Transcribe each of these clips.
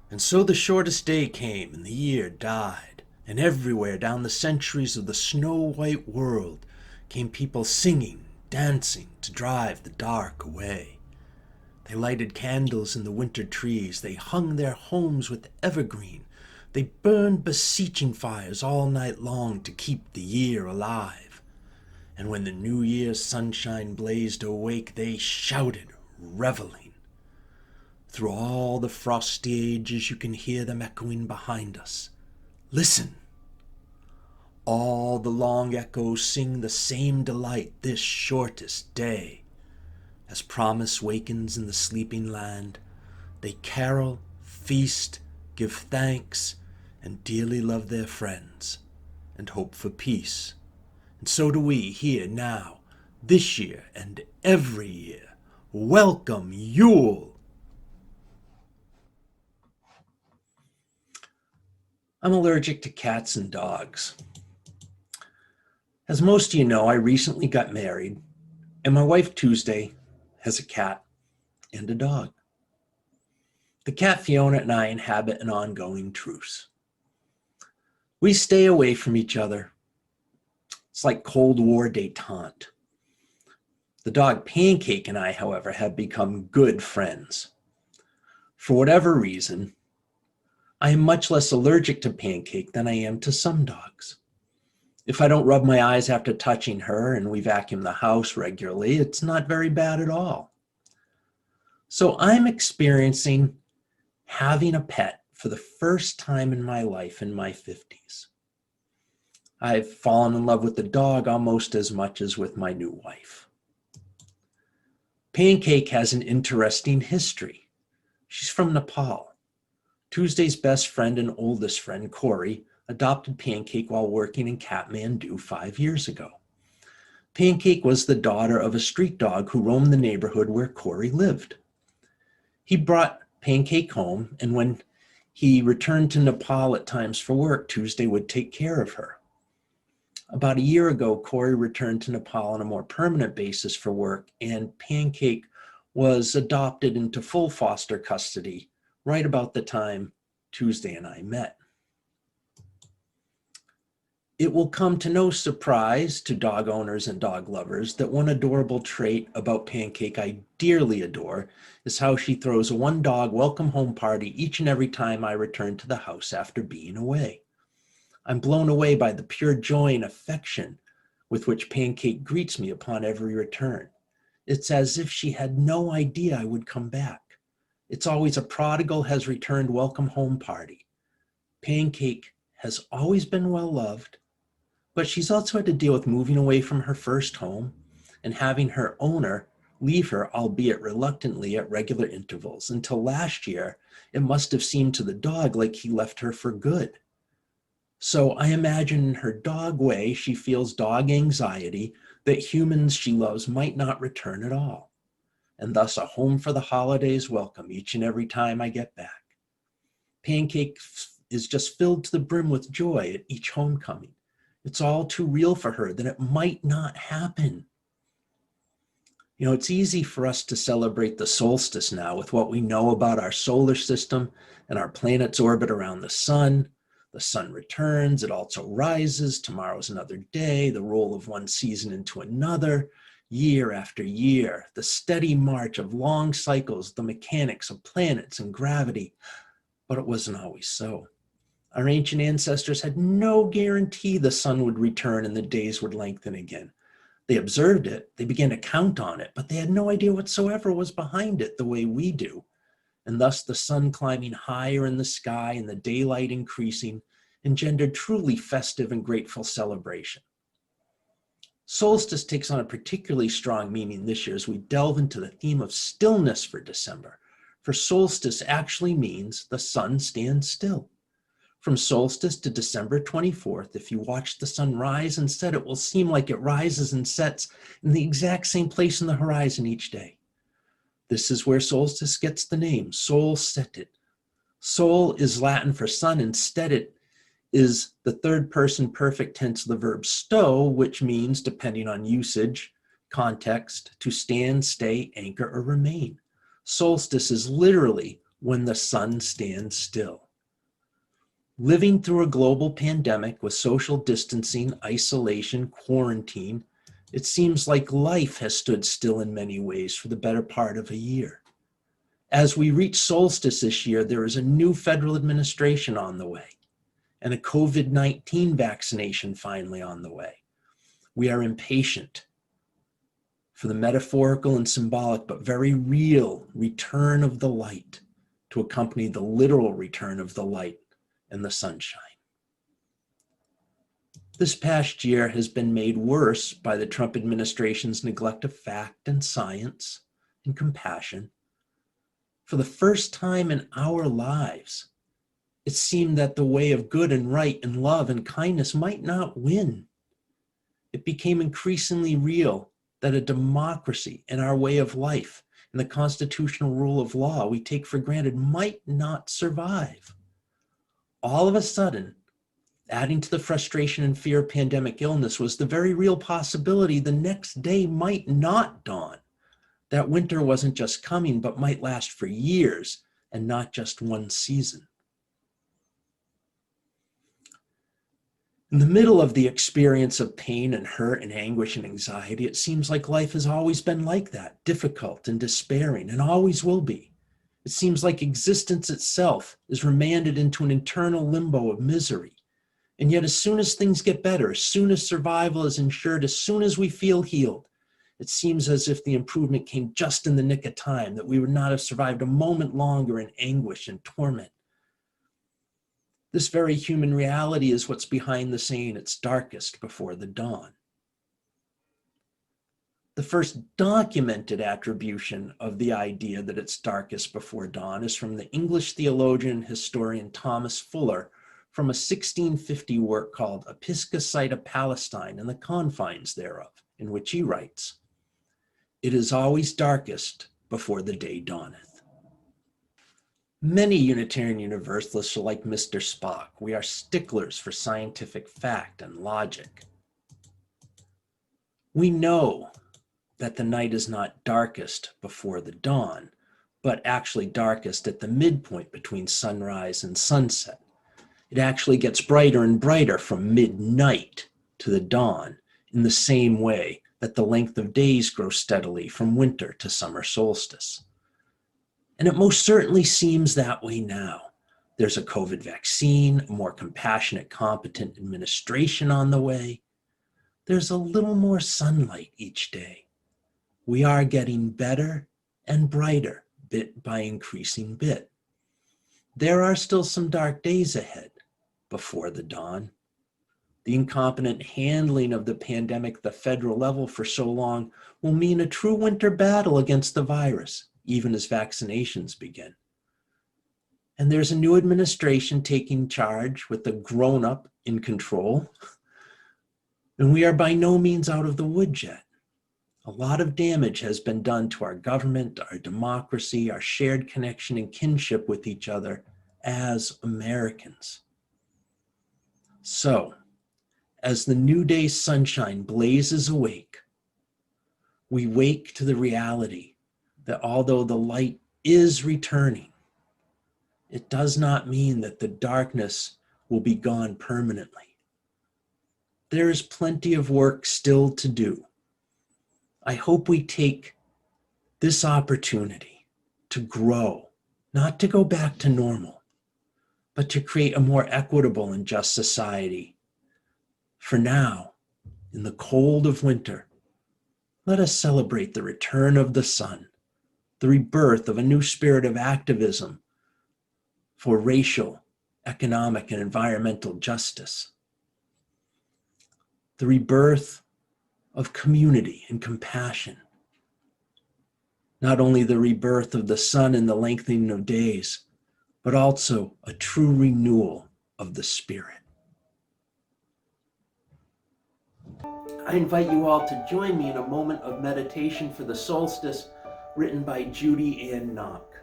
And so the shortest day came, and the year died, and everywhere down the centuries of the snow-white world came people singing, dancing to drive the dark away. They lighted candles in the winter trees, they hung their homes with evergreen, they burned beseeching fires all night long to keep the year alive. And when the New Year's sunshine blazed awake, they shouted, reveling. Through all the frosty ages you can hear them echoing behind us. Listen! All the long echoes sing the same delight this shortest day. As promise wakens in the sleeping land, they carol, feast, give thanks, and dearly love their friends, and hope for peace. And so do we here now, this year and every year. Welcome Yule! I'm allergic to cats and dogs. As most of you know, I recently got married, and my wife Tuesday has a cat and a dog. The cat Fiona and I inhabit an ongoing truce. We stay away from each other. It's like Cold War detente. The dog Pancake and I, however, have become good friends. For whatever reason, I am much less allergic to Pancake than I am to some dogs. If I don't rub my eyes after touching her and we vacuum the house regularly, it's not very bad at all. So I'm experiencing having a pet for the first time in my life in my 50s. I've fallen in love with the dog almost as much as with my new wife. Pancake has an interesting history. She's from Nepal. Tuesday's best friend and oldest friend, Corey, adopted Pancake while working in Kathmandu 5 years ago. Pancake was the daughter of a street dog who roamed the neighborhood where Corey lived. He brought Pancake home, and when he returned to Nepal at times for work, Tuesday would take care of her. About a year ago, Corey returned to Nepal on a more permanent basis for work, and Pancake was adopted into full foster custody right about the time Tuesday and I met. It will come to no surprise to dog owners and dog lovers that one adorable trait about Pancake I dearly adore is how she throws a one dog welcome home party each and every time I return to the house after being away. I'm blown away by the pure joy and affection with which Pancake greets me upon every return. It's as if she had no idea I would come back. It's always a prodigal has returned welcome home party. Pancake has always been well loved, but she's also had to deal with moving away from her first home and having her owner leave her, albeit reluctantly, at regular intervals. Until last year, it must have seemed to the dog like he left her for good. So I imagine in her dog way, she feels dog anxiety that humans she loves might not return at all. And thus a home for the holidays welcome each and every time I get back. Pancake is just filled to the brim with joy at each homecoming. It's all too real for her that it might not happen. You know, it's easy for us to celebrate the solstice now with what we know about our solar system and our planet's orbit around the sun. The sun returns, it also rises, tomorrow's another day, the roll of one season into another, year after year, the steady march of long cycles, the mechanics of planets and gravity. But it wasn't always so. Our ancient ancestors had no guarantee the sun would return and the days would lengthen again. They observed it, they began to count on it, but they had no idea whatsoever was behind it the way we do. And thus the sun climbing higher in the sky and the daylight increasing engendered truly festive and grateful celebration. Solstice takes on a particularly strong meaning this year as we delve into the theme of stillness for December. For solstice actually means the sun stands still. From solstice to December 24th, if you watch the sun rise and set, it will seem like it rises and sets in the exact same place in the horizon each day. This is where solstice gets the name, sol setit. Sol is Latin for sun, and stetit is the third person perfect tense of the verb stow, which means, depending on usage, context, to stand, stay, anchor, or remain. Solstice is literally when the sun stands still. Living through a global pandemic with social distancing, isolation, quarantine, it seems like life has stood still in many ways for the better part of a year. As we reach solstice this year, there is a new federal administration on the way and a COVID-19 vaccination finally on the way. We are impatient for the metaphorical and symbolic, but very real return of the light to accompany the literal return of the light and the sunshine. This past year has been made worse by the Trump administration's neglect of fact and science and compassion. For the first time in our lives, it seemed that the way of good and right and love and kindness might not win. It became increasingly real that a democracy and our way of life and the constitutional rule of law we take for granted might not survive. All of a sudden, adding to the frustration and fear of pandemic illness was the very real possibility the next day might not dawn. That winter wasn't just coming, but might last for years and not just one season. In the middle of the experience of pain and hurt and anguish and anxiety, it seems like life has always been like that, difficult and despairing, and always will be. It seems like existence itself is remanded into an internal limbo of misery. And yet, as soon as things get better, as soon as survival is ensured, as soon as we feel healed, it seems as if the improvement came just in the nick of time, that we would not have survived a moment longer in anguish and torment. This very human reality is what's behind the saying, it's darkest before the dawn. The first documented attribution of the idea that it's darkest before dawn is from the English theologian and historian Thomas Fuller from a 1650 work called Episcopite Palestine and the Confines thereof, in which he writes, "It is always darkest before the day dawneth." Many Unitarian Universalists are like Mr. Spock. We are sticklers for scientific fact and logic. We know that the night is not darkest before the dawn, but actually darkest at the midpoint between sunrise and sunset. It actually gets brighter and brighter from midnight to the dawn in the same way that the length of days grows steadily from winter to summer solstice. And it most certainly seems that way now. There's a COVID vaccine, a more compassionate, competent administration on the way. There's a little more sunlight each day. We are getting better and brighter bit by increasing bit. There are still some dark days ahead before the dawn. The incompetent handling of the pandemic at the federal level for so long will mean a true winter battle against the virus, even as vaccinations begin. And there's a new administration taking charge with the grown-up in control. And we are by no means out of the woods yet. A lot of damage has been done to our government, our democracy, our shared connection and kinship with each other as Americans. So, as the new day's sunshine blazes awake, we wake to the reality that although the light is returning, it does not mean that the darkness will be gone permanently. There is plenty of work still to do. I hope we take this opportunity to grow, not to go back to normal, but to create a more equitable and just society. For now, in the cold of winter, let us celebrate the return of the sun, the rebirth of a new spirit of activism for racial, economic, and environmental justice, the rebirth of community and compassion, not only the rebirth of the sun and the lengthening of days, but also a true renewal of the spirit. I invite you all to join me in a moment of meditation for the solstice written by Judy Ann Knock.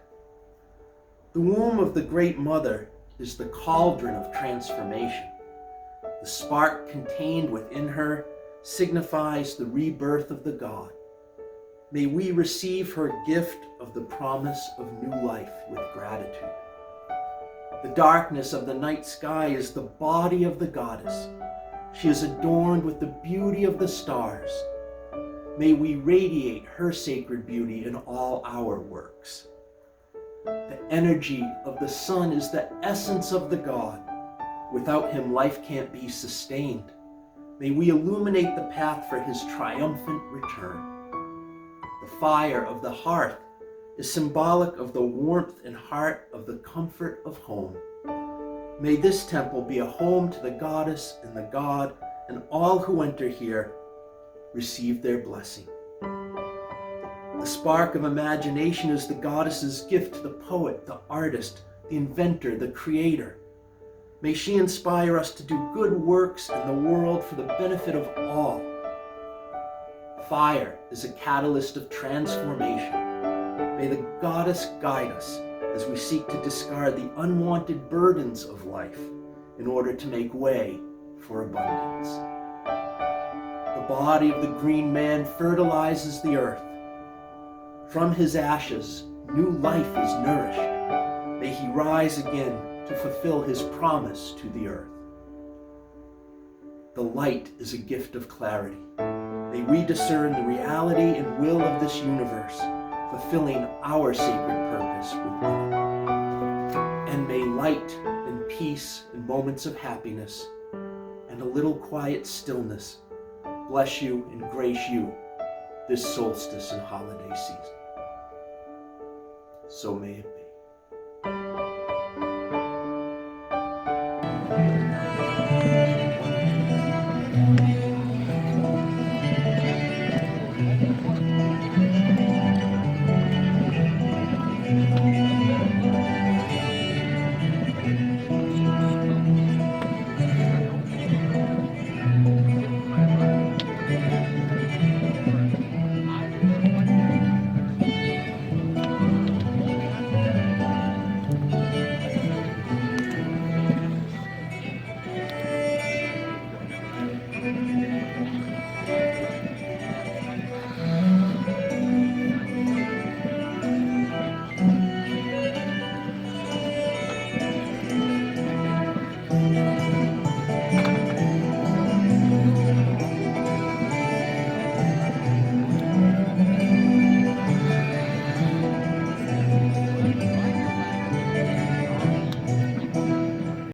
The womb of the Great Mother is the cauldron of transformation. The spark contained within her signifies the rebirth of the God. May we receive her gift of the promise of new life with gratitude. The darkness of the night sky is the body of the goddess. She is adorned with the beauty of the stars. May we radiate her sacred beauty in all our works. The energy of the sun is the essence of the god. Without him, life can't be sustained. May we illuminate the path for his triumphant return. The fire of the hearth is symbolic of the warmth and heart of the comfort of home. May this temple be a home to the goddess and the god, and all who enter here receive their blessing. The spark of imagination is the goddess's gift to the poet, the artist, the inventor, the creator. May she inspire us to do good works in the world for the benefit of all. Fire is a catalyst of transformation. May the goddess guide us as we seek to discard the unwanted burdens of life in order to make way for abundance. The body of the green man fertilizes the earth. From his ashes, new life is nourished. May he rise again to fulfill his promise to the earth. The light is a gift of clarity. May we discern the reality and will of this universe, fulfilling our sacred purpose within it. And may light and peace and moments of happiness and a little quiet stillness bless you and grace you this solstice and holiday season. So may it be.